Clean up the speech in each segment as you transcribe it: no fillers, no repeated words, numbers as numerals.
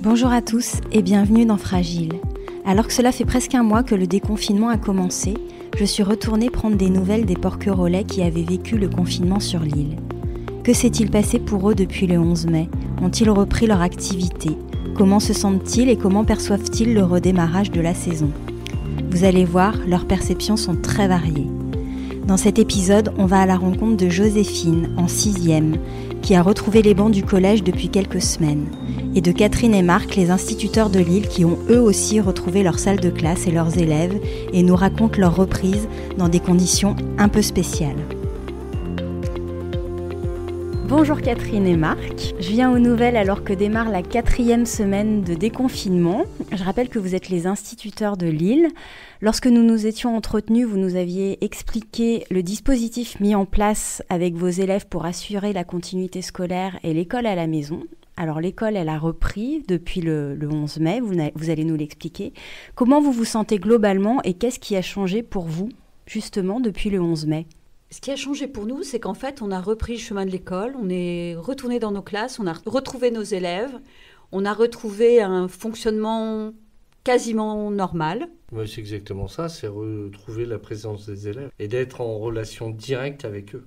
Bonjour à tous et bienvenue dans Fragile. Alors que cela fait presque un mois que le déconfinement a commencé, je suis retournée prendre des nouvelles des porquerolais qui avaient vécu le confinement sur l'île. Que s'est-il passé pour eux depuis le 11 mai ? Ont-ils repris leur activité ? Comment se sentent-ils et comment perçoivent-ils le redémarrage de la saison ? Vous allez voir, leurs perceptions sont très variées. Dans cet épisode, on va à la rencontre de Joséphine, en 6e, qui a retrouvé les bancs du collège depuis quelques semaines, et de Catherine et Marc, les instituteurs de l'île, qui ont eux aussi retrouvé leur salle de classe et leurs élèves, et nous racontent leur reprise dans des conditions un peu spéciales. Bonjour Catherine et Marc, je viens aux nouvelles alors que démarre la 4e semaine de déconfinement. Je rappelle que vous êtes les instituteurs de l'île. Lorsque nous nous étions entretenus, vous nous aviez expliqué le dispositif mis en place avec vos élèves pour assurer la continuité scolaire et l'école à la maison. Alors l'école, elle a repris depuis le 11 mai, vous allez nous l'expliquer. Comment vous vous sentez globalement et qu'est-ce qui a changé pour vous, justement, depuis le 11 mai ? Ce qui a changé pour nous, c'est qu'en fait, on a repris le chemin de l'école, on est retourné dans nos classes, on a retrouvé nos élèves, on a retrouvé un fonctionnement quasiment normal. Oui, c'est exactement ça, c'est retrouver la présence des élèves et d'être en relation directe avec eux.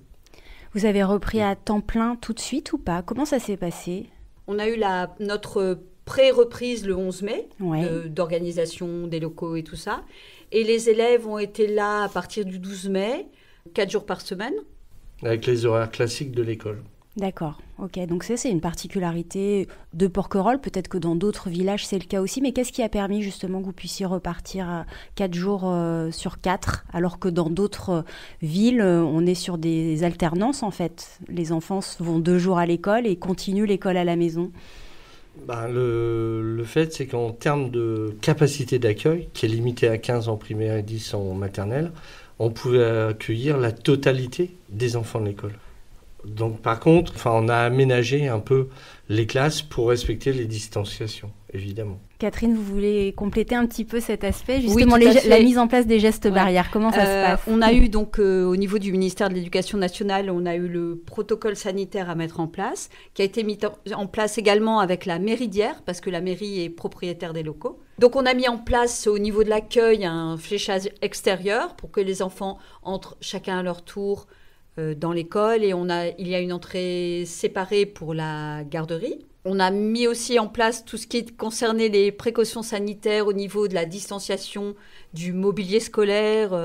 Vous avez repris à temps plein tout de suite ou pas ? Comment ça s'est passé ? On a eu notre pré-reprise le 11 mai, ouais. D'organisation des locaux et tout ça. Et les élèves ont été là à partir du 12 mai, 4 jours par semaine. Avec les horaires classiques de l'école. D'accord, ok. Donc ça, c'est une particularité de Porquerolles. Peut-être que dans d'autres villages, c'est le cas aussi. Mais qu'est-ce qui a permis justement que vous puissiez repartir à 4 jours sur 4, alors que dans d'autres villes, on est sur des alternances en fait. Les enfants vont 2 jours à l'école et continuent l'école à la maison. Le fait, c'est qu'en termes de capacité d'accueil, qui est limitée à 15 en primaire et 10 en maternelle, on pouvait accueillir la totalité des enfants de l'école. Donc par contre, on a aménagé un peu les classes pour respecter les distanciations, évidemment. Catherine, vous voulez compléter un petit peu cet aspect, justement oui, la mise en place des gestes barrières, comment ça se passe ? On a eu donc au niveau du ministère de l'Éducation nationale, on a eu le protocole sanitaire à mettre en place, qui a été mis en place également avec la mairie d'Hyères, parce que la mairie est propriétaire des locaux. Donc on a mis en place au niveau de l'accueil un fléchage extérieur pour que les enfants entrent chacun à leur tour dans l'école, et il y a une entrée séparée pour la garderie. On a mis aussi en place tout ce qui concernait les précautions sanitaires au niveau de la distanciation du mobilier scolaire.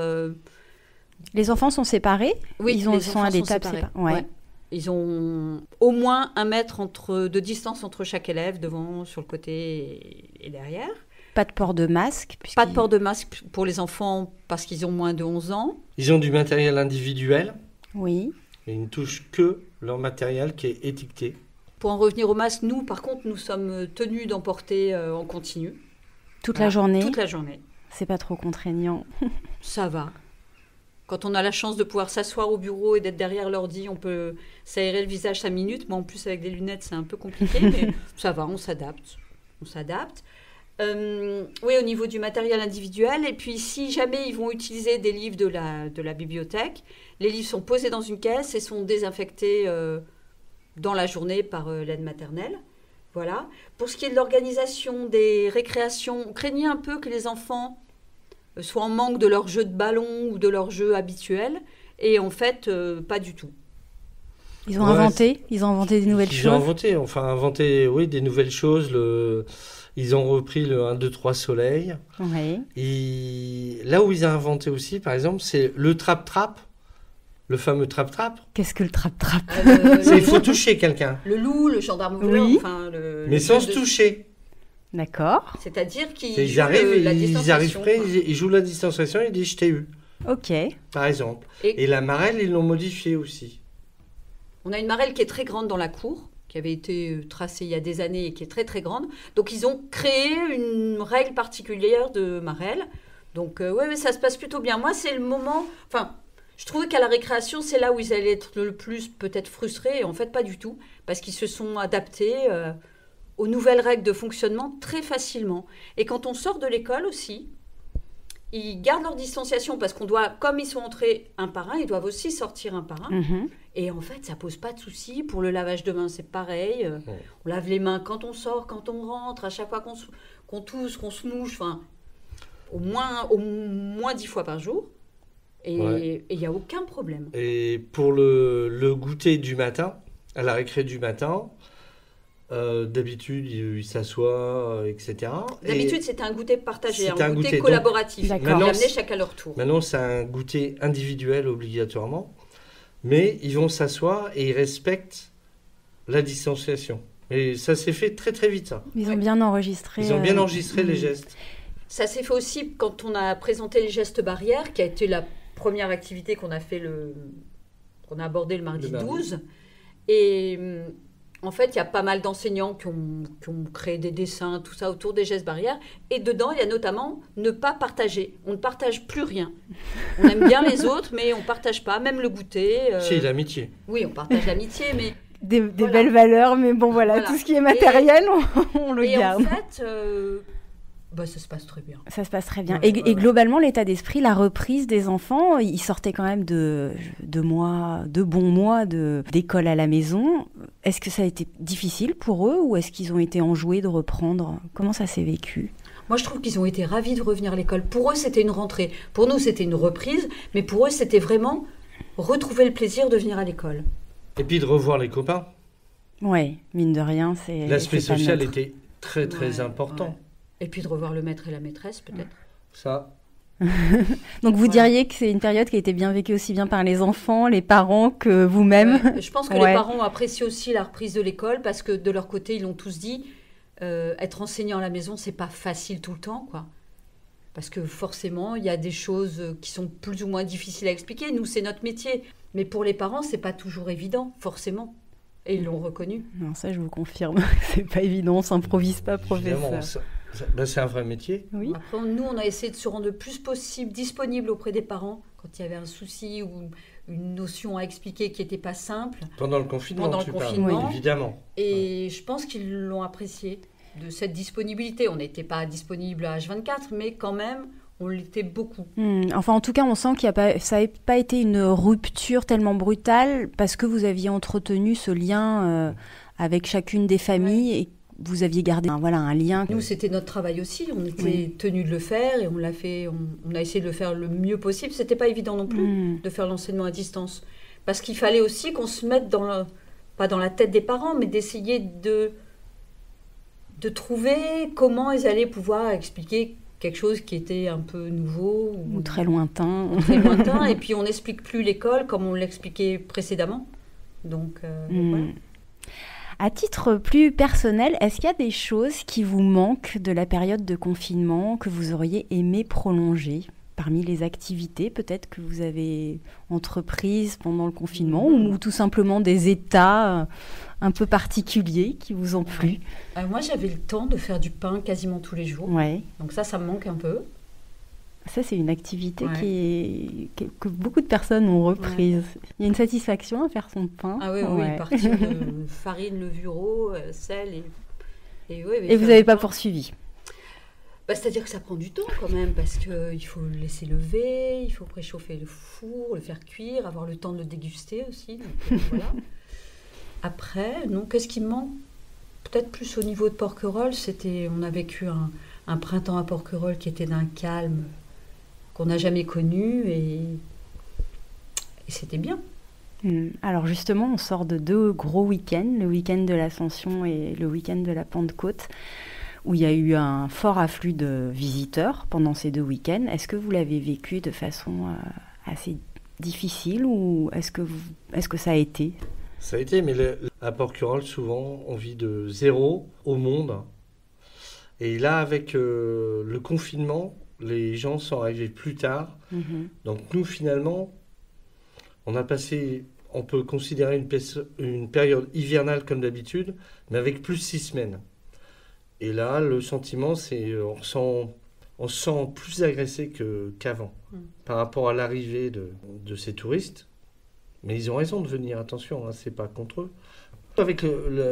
Les enfants sont séparés ? Oui, ils sont à des tables séparées. Ouais. Ils ont au moins 1 mètre de distance entre chaque élève, devant, sur le côté et derrière. Pas de port de masque ? Pas de port de masque pour les enfants parce qu'ils ont moins de 11 ans. Ils ont du matériel individuel. Oui. Et ils ne touchent que leur matériel qui est étiqueté. Pour en revenir au masque, nous, par contre, nous sommes tenus d'en porter en continu. Toute la journée ? Toute la journée. C'est pas trop contraignant. Ça va. Quand on a la chance de pouvoir s'asseoir au bureau et d'être derrière l'ordi, on peut s'aérer le visage 5 minutes. Moi, en plus, avec des lunettes, c'est un peu compliqué, mais ça va, on s'adapte. Oui, au niveau du matériel individuel. Et puis, si jamais ils vont utiliser des livres de la bibliothèque, les livres sont posés dans une caisse et sont désinfectés dans la journée par l'aide maternelle. Voilà. Pour ce qui est de l'organisation des récréations, on craignait un peu que les enfants soient en manque de leur jeu de ballon ou de leur jeu habituel. Et en fait, pas du tout. Ils ont inventé des nouvelles choses. Ils ont inventé des nouvelles choses. Ils ont repris le 1, 2, 3 soleil. Oui. Et là où ils ont inventé aussi, par exemple, c'est le trap-trap. Le fameux trap-trap. Qu'est-ce que le trap-trap ? Il faut toucher quelqu'un. Le loup, le gendarme voleur, oui. Mais sans se toucher. D'accord. C'est-à-dire qu'ils ils jouent la distanciation et ils disent « je t'ai eu ». Ok. Par exemple. Et la marelle, ils l'ont modifiée aussi. On a une marelle qui est très grande dans la cour, qui avait été tracée il y a des années et qui est très très grande. Donc ils ont créé une règle particulière de marelle. Donc mais ça se passe plutôt bien. Moi, c'est le moment... Je trouvais qu'à la récréation, c'est là où ils allaient être le plus peut-être frustrés. Et en fait, pas du tout. Parce qu'ils se sont adaptés aux nouvelles règles de fonctionnement très facilement. Et quand on sort de l'école aussi, ils gardent leur distanciation parce qu'on doit, comme ils sont entrés un par un, ils doivent aussi sortir un par un. Et en fait, ça pose pas de souci. Pour le lavage de mains, c'est pareil. On lave les mains quand on sort, quand on rentre, à chaque fois qu'on tousse, qu'on se mouche, enfin, au moins 10 fois par jour. Et il n'y a aucun problème. Et pour le goûter du matin, à la récré du matin, d'habitude, il s'assoit, etc. D'habitude, c'était un goûter partagé, c'était un goûter collaboratif. Donc, Ils amenaient chacun à leur tour. Maintenant, c'est un goûter individuel obligatoirement. Mais ils vont s'asseoir et ils respectent la distanciation. Et ça s'est fait très très vite, ça. Ils ont bien enregistré. Ils ont bien enregistré les gestes. Ça s'est fait aussi quand on a présenté les gestes barrières, qui a été la première activité qu'on a abordé le mardi 12. Et en fait, il y a pas mal d'enseignants qui ont créé des dessins, tout ça, autour des gestes barrières. Et dedans, il y a notamment ne pas partager. On ne partage plus rien. On aime bien les autres, mais on ne partage pas, même le goûter. Si, l'amitié. Oui, on partage l'amitié, mais... Des belles valeurs, mais bon, voilà, tout ce qui est matériel, on le garde. Et en fait... ça se passe très bien. Ça se passe très bien. Et globalement, l'état d'esprit, la reprise des enfants, ils sortaient quand même de bons mois d'école à la maison. Est-ce que ça a été difficile pour eux ou est-ce qu'ils ont été enjoués de reprendre ? Comment ça s'est vécu ? Moi, je trouve qu'ils ont été ravis de revenir à l'école. Pour eux, c'était une rentrée. Pour nous, c'était une reprise. Mais pour eux, c'était vraiment retrouver le plaisir de venir à l'école. Et puis de revoir les copains. Oui, mine de rien, c'est... L'aspect social était très, très important. Ouais. Et puis de revoir le maître et la maîtresse, peut-être. Ça. Donc vous diriez que c'est une période qui a été bien vécue aussi bien par les enfants, les parents que vous-même. Ouais. Je pense que les parents ont apprécié aussi la reprise de l'école parce que de leur côté, ils l'ont tous dit, être enseignant à la maison, c'est pas facile tout le temps, quoi. Parce que forcément, il y a des choses qui sont plus ou moins difficiles à expliquer. Nous, c'est notre métier. Mais pour les parents, c'est pas toujours évident, forcément. Et ils l'ont reconnu. Non, ça, je vous confirme. C'est pas évident, on s'improvise pas, professeur. C'est un vrai métier. Oui. Après, nous, on a essayé de se rendre le plus possible disponible auprès des parents quand il y avait un souci ou une notion à expliquer qui n'était pas simple. Pendant le confinement, oui, évidemment. Et je pense qu'ils l'ont apprécié, de cette disponibilité. On n'était pas disponible à H24, mais quand même, on l'était beaucoup. Enfin, en tout cas, on sent que ça n'a pas été une rupture tellement brutale parce que vous aviez entretenu ce lien avec chacune des familles et vous aviez gardé un lien. Nous, c'était notre travail aussi. On était tenus de le faire et on l'a fait. On a essayé de le faire le mieux possible. C'était pas évident non plus de faire l'enseignement à distance, parce qu'il fallait aussi qu'on se mette pas dans la tête des parents, mais d'essayer de trouver comment ils allaient pouvoir expliquer quelque chose qui était un peu nouveau ou très lointain. Et puis on n'explique plus l'école comme on l'expliquait précédemment. Donc voilà. À titre plus personnel, est-ce qu'il y a des choses qui vous manquent de la période de confinement que vous auriez aimé prolonger parmi les activités peut-être que vous avez entreprises pendant le confinement ou tout simplement des états un peu particuliers qui vous ont plu? Moi, j'avais le temps de faire du pain quasiment tous les jours. Ouais. Donc ça me manque un peu. Ça, c'est une activité que beaucoup de personnes ont reprise. Ouais. Il y a une satisfaction à faire son pain. Ah oui, partir de farine, levure, sel et vous n'avez pas poursuivi? C'est-à-dire que ça prend du temps quand même, parce qu'il faut le laisser lever, il faut préchauffer le four, le faire cuire, avoir le temps de le déguster aussi. Donc, voilà. Après, qu'est-ce qui me manque? Peut-être plus au niveau de Porquerolles, on a vécu un printemps à Porquerolles qui était d'un calme qu'on n'a jamais connu et c'était bien. Alors justement, on sort de 2 gros week-ends, le week-end de l'Ascension et le week-end de la Pentecôte, où il y a eu un fort afflux de visiteurs pendant ces 2 week-ends. Est-ce que vous l'avez vécu de façon assez difficile ou est-ce que ça a été? Ça a été, mais à Porquerolles, souvent, on vit de 0 au monde. Et là, avec le confinement, les gens sont arrivés plus tard. Donc nous, finalement, on peut considérer une période hivernale comme d'habitude, mais avec plus 6 semaines. Et là, le sentiment, c'est on se sent plus agressé qu'avant par rapport à l'arrivée de ces touristes. Mais ils ont raison de venir, attention, c'est pas contre eux. Avec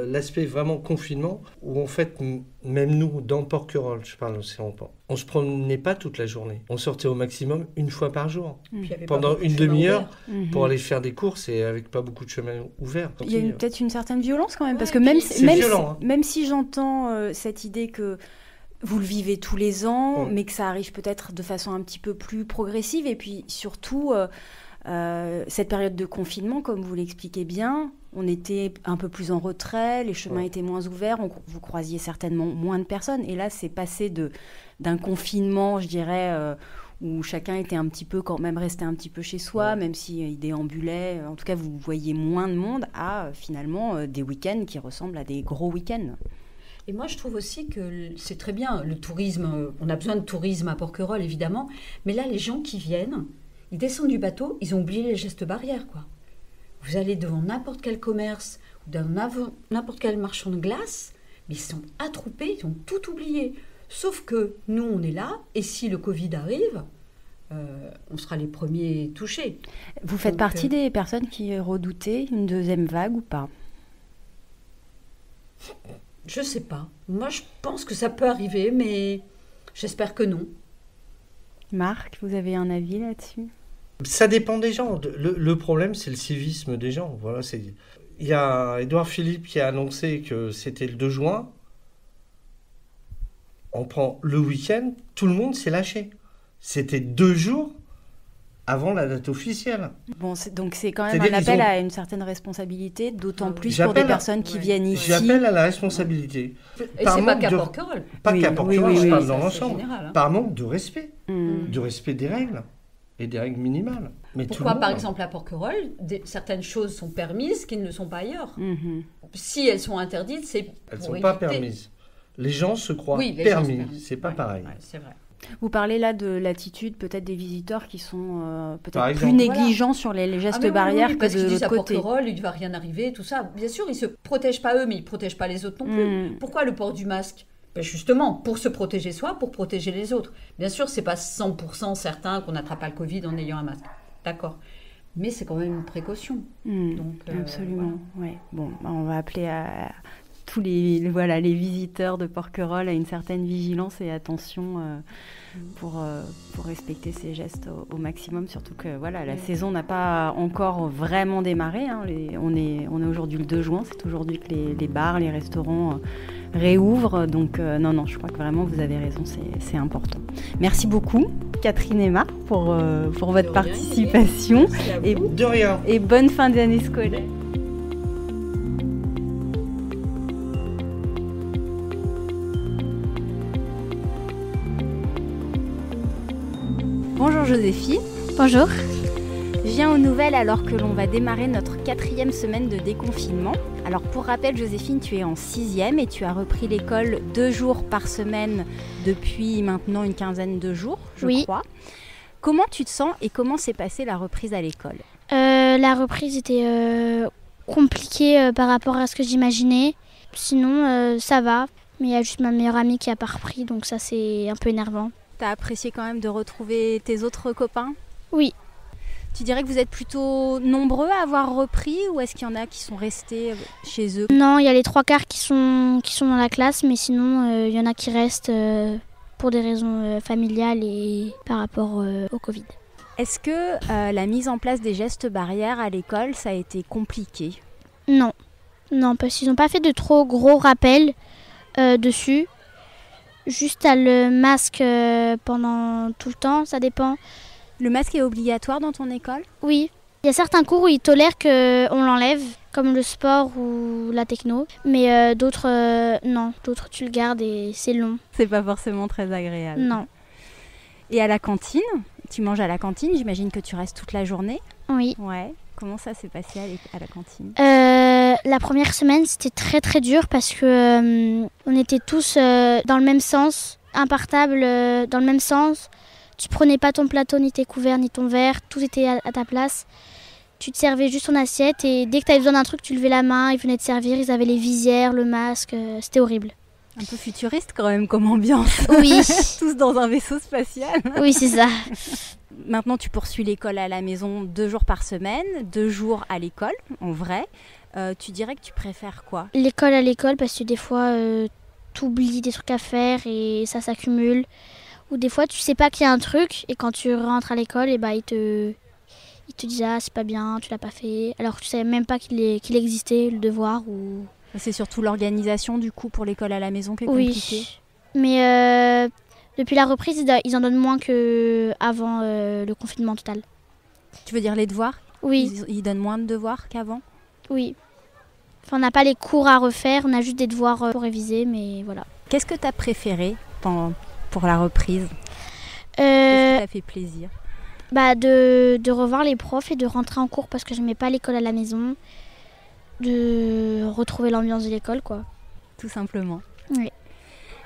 l'aspect vraiment confinement, où en fait, même nous, dans Porquerolles, je parle aussi longtemps, on se promenait pas toute la journée. On sortait au maximum une fois par jour, pendant une demi-heure, pour aller faire des courses et avec pas beaucoup de chemin ouvert. Il y a peut-être une certaine violence quand même, parce que même si j'entends cette idée que vous le vivez tous les ans, mais que ça arrive peut-être de façon un petit peu plus progressive, et puis surtout... cette période de confinement, comme vous l'expliquez bien, on était un peu plus en retrait, les chemins étaient moins ouverts, vous croisiez certainement moins de personnes. Et là, c'est passé d'un confinement, je dirais, où chacun était un petit peu, quand même resté un petit peu chez soi, même s'il déambulait. En tout cas, vous voyez moins de monde à finalement des week-ends qui ressemblent à des gros week-ends. Et moi, je trouve aussi que c'est très bien, le tourisme, on a besoin de tourisme à Porquerolles, évidemment, mais là, les gens qui viennent... Ils descendent du bateau, ils ont oublié les gestes barrières, quoi. Vous allez devant n'importe quel commerce ou devant n'importe quel marchand de glace, mais ils sont attroupés, ils ont tout oublié. Sauf que nous, on est là, et si le Covid arrive, on sera les premiers touchés. Vous faites partie des personnes qui redoutaient une deuxième vague ou pas ? Je sais pas. Moi, je pense que ça peut arriver, mais j'espère que non. Marc, vous avez un avis là-dessus ? Ça dépend des gens. Le problème, c'est le civisme des gens. Voilà, il y a Édouard Philippe qui a annoncé que c'était le 2 juin. On prend le week-end, tout le monde s'est lâché. C'était 2 jours avant la date officielle. Bon, donc c'est quand même un appel à une certaine responsabilité, d'autant plus pour des personnes qui viennent ici. J'appelle à la responsabilité. Et c'est pas qu'à Porquerolles. Pas qu'à Porquerolles, je parle dans l'ensemble. Général, hein. Par manque de respect. De respect des règles. Et des règles minimales. Mais pourquoi, par exemple, à Porquerolles, certaines choses sont permises qui ne le sont pas ailleurs. Si elles sont interdites, c'est elles ne sont pas permises. Les gens se croient permis. C'est pas pareil. Ouais, c'est vrai. Vous parlez là de l'attitude peut-être des visiteurs qui sont peut-être plus négligents sur les gestes barrières que parce de qu'ils disent l'autre à côté. Porquerolles, il ne va rien arriver, tout ça. Bien sûr, ils ne se protègent pas eux, mais ils ne protègent pas les autres non plus. Pourquoi le port du masque ? Justement, pour se protéger soi, pour protéger les autres. Bien sûr, ce n'est pas 100% certain qu'on n'attrape pas le Covid en ayant un masque. D'accord. Mais c'est quand même une précaution. Donc, absolument. Voilà. Ouais. Bon, on va appeler à tous les visiteurs de Porquerolles à une certaine vigilance et attention pour respecter ces gestes au maximum. Surtout que la saison n'a pas encore vraiment démarré. Hein. On est aujourd'hui le 2 juin. C'est aujourd'hui que les bars, les restaurants... réouvre, donc non, je crois que vraiment vous avez raison, c'est important. Merci beaucoup Catherine et Marc pour votre participation de rien. Et bonne fin d'année scolaire. Bonjour Joséphine. Bonjour. Viens aux nouvelles alors que l'on va démarrer notre 4e semaine de déconfinement. Alors pour rappel, Joséphine, tu es en 6e et tu as repris l'école 2 jours par semaine depuis maintenant une quinzaine de jours, je crois. Comment tu te sens et comment s'est passée la reprise à l'école ? La reprise était compliquée par rapport à ce que j'imaginais. Sinon, ça va. Mais il y a juste ma meilleure amie qui n'a pas repris, donc ça c'est un peu énervant. T'as apprécié quand même de retrouver tes autres copains ? Oui. Tu dirais que vous êtes plutôt nombreux à avoir repris ou est-ce qu'il y en a qui sont restés chez eux ? Non, il y a les 3/4 qui sont dans la classe, mais sinon il y en a qui restent pour des raisons familiales et par rapport au Covid. Est-ce que la mise en place des gestes barrières à l'école, ça a été compliqué ? Non, parce qu'ils n'ont pas fait de trop gros rappels dessus. Juste à le masque pendant tout le temps, ça dépend. Le masque est obligatoire dans ton école ? Oui. Il y a certains cours où ils tolèrent qu'on l'enlève, comme le sport ou la techno. Mais d'autres, non. D'autres, tu le gardes et c'est long. C'est pas forcément très agréable. Non. Et à la cantine ? Tu manges à la cantine, j'imagine que tu restes toute la journée ? Oui. Ouais. Comment ça s'est passé à la cantine ? La première semaine, c'était très très dur parce que on était tous dans le même sens, impartables dans le même sens. Tu prenais pas ton plateau, ni tes couverts, ni ton verre, tout était à ta place. Tu te servais juste ton assiette et dès que tu avais besoin d'un truc, tu levais la main, ils venaient te servir, ils avaient les visières, le masque, c'était horrible. Un peu futuriste quand même comme ambiance. Oui. Tous dans un vaisseau spatial. Oui, c'est ça. Maintenant, tu poursuis l'école à la maison 2 jours par semaine, 2 jours à l'école, en vrai. tu dirais que tu préfères quoi ? L'école à l'école, parce que des fois, t'oublies des trucs à faire et ça s'accumule. Ou des fois, tu sais pas qu'il y a un truc et quand tu rentres à l'école, et ils te disent « Ah, c'est pas bien, tu l'as pas fait ». Alors que tu savais même pas qu'il existait, le devoir. Ou... C'est surtout l'organisation du coup pour l'école à la maison qui est compliquée. Oui, mais depuis la reprise, ils en donnent moins qu'avant le confinement total. Tu veux dire les devoirs ? Oui. Ils donnent moins de devoirs qu'avant ? Oui. Enfin, on n'a pas les cours à refaire, on a juste des devoirs pour réviser, mais voilà. Qu'est-ce que tu as préféré pour la reprise ? Qu'est-ce qui t'a fait plaisir ? De revoir les profs et de rentrer en cours parce que je n'aimais pas l'école à la maison. De retrouver l'ambiance de l'école, quoi. Tout simplement. Oui.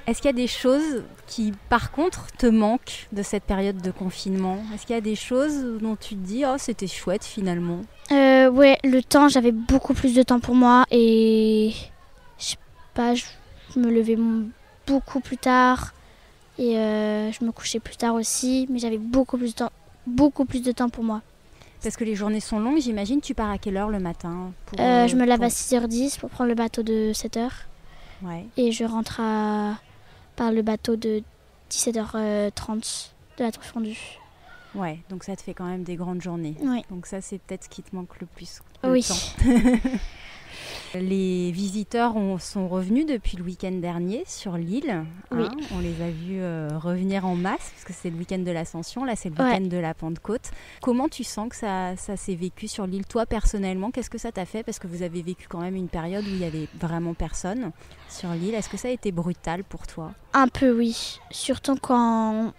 Est-ce qu'il y a des choses qui, par contre, te manquent de cette période de confinement ? Est-ce qu'il y a des choses dont tu te dis « Oh, c'était chouette, finalement ». Ouais, le temps, j'avais beaucoup plus de temps pour moi et je sais pas, je me levais beaucoup plus tard et je me couchais plus tard aussi, mais j'avais beaucoup plus de temps pour moi. Parce que les journées sont longues, j'imagine. Tu pars à quelle heure le matin Je me lève à 6h10 pour prendre le bateau de 7h. Ouais. Et je rentre par le bateau de 17h30 de la Tour Fondue. Ouais, donc ça te fait quand même des grandes journées. Oui. Donc ça, c'est peut-être ce qui te manque le plus. Oui. Les visiteurs sont revenus depuis le week-end dernier sur l'île. Oui. On les a vus revenir en masse, parce que c'est le week-end de l'Ascension, là c'est le week-end de la Pentecôte. Comment tu sens que ça s'est vécu sur l'île, toi personnellement ? Qu'est-ce que ça t'a fait ? Parce que vous avez vécu quand même une période où il n'y avait vraiment personne sur l'île. Est-ce que ça a été brutal pour toi ? Un peu, oui. Surtout quand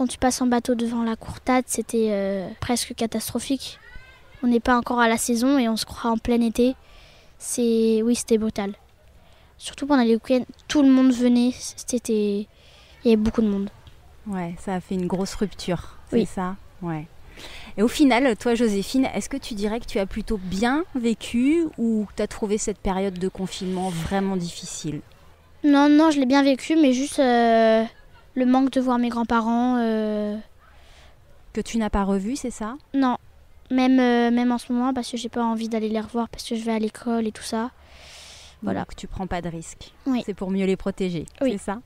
tu passes en bateau devant la Courtade, c'était presque catastrophique. On n'est pas encore à la saison et on se croit en plein été. C'était brutal. Surtout pendant les week-ends, tout le monde venait. Il y avait beaucoup de monde. Ouais, ça a fait une grosse rupture, oui. C'est ça ? Ouais. Et au final, toi Joséphine, est-ce que tu dirais que tu as plutôt bien vécu ou tu as trouvé cette période de confinement vraiment difficile ? Non, je l'ai bien vécu, mais juste le manque de voir mes grands-parents. Que tu n'as pas revu, c'est ça ? Non. Même en ce moment, parce que j'ai pas envie d'aller les revoir, parce que je vais à l'école et tout ça. Voilà. Donc tu prends pas de risques. Oui. C'est pour mieux les protéger, C'est ça ?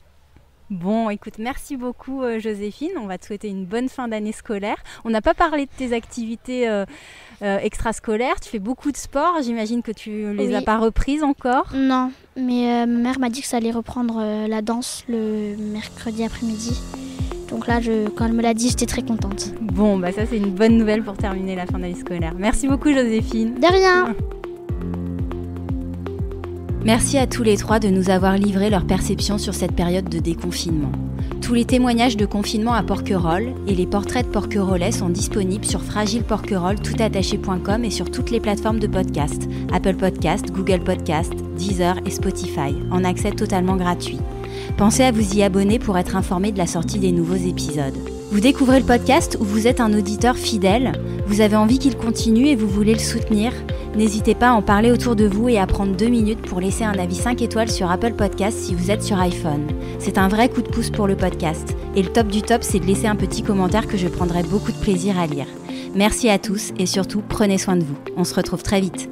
Bon, écoute, merci beaucoup Joséphine. On va te souhaiter une bonne fin d'année scolaire. On n'a pas parlé de tes activités extrascolaires. Tu fais beaucoup de sport. J'imagine que tu les as pas reprises encore. Non, mais ma mère m'a dit que ça allait reprendre la danse le mercredi après-midi. Donc là, quand elle me l'a dit, j'étais très contente. Bon, ça c'est une bonne nouvelle pour terminer la fin d'année scolaire. Merci beaucoup Joséphine. De rien. Merci à tous les trois de nous avoir livré leur perception sur cette période de déconfinement. Tous les témoignages de confinement à Porquerolles et les portraits de porquerolais sont disponibles sur fragileporquerolles.com et sur toutes les plateformes de podcast, Apple Podcast, Google Podcast, Deezer et Spotify, en accès totalement gratuit. Pensez à vous y abonner pour être informé de la sortie des nouveaux épisodes. Vous découvrez le podcast ou vous êtes un auditeur fidèle, vous avez envie qu'il continue et vous voulez le soutenir ? N'hésitez pas à en parler autour de vous et à prendre 2 minutes pour laisser un avis 5 étoiles sur Apple Podcast si vous êtes sur iPhone. C'est un vrai coup de pouce pour le podcast. Et le top du top, c'est de laisser un petit commentaire que je prendrai beaucoup de plaisir à lire. Merci à tous et surtout, prenez soin de vous. On se retrouve très vite.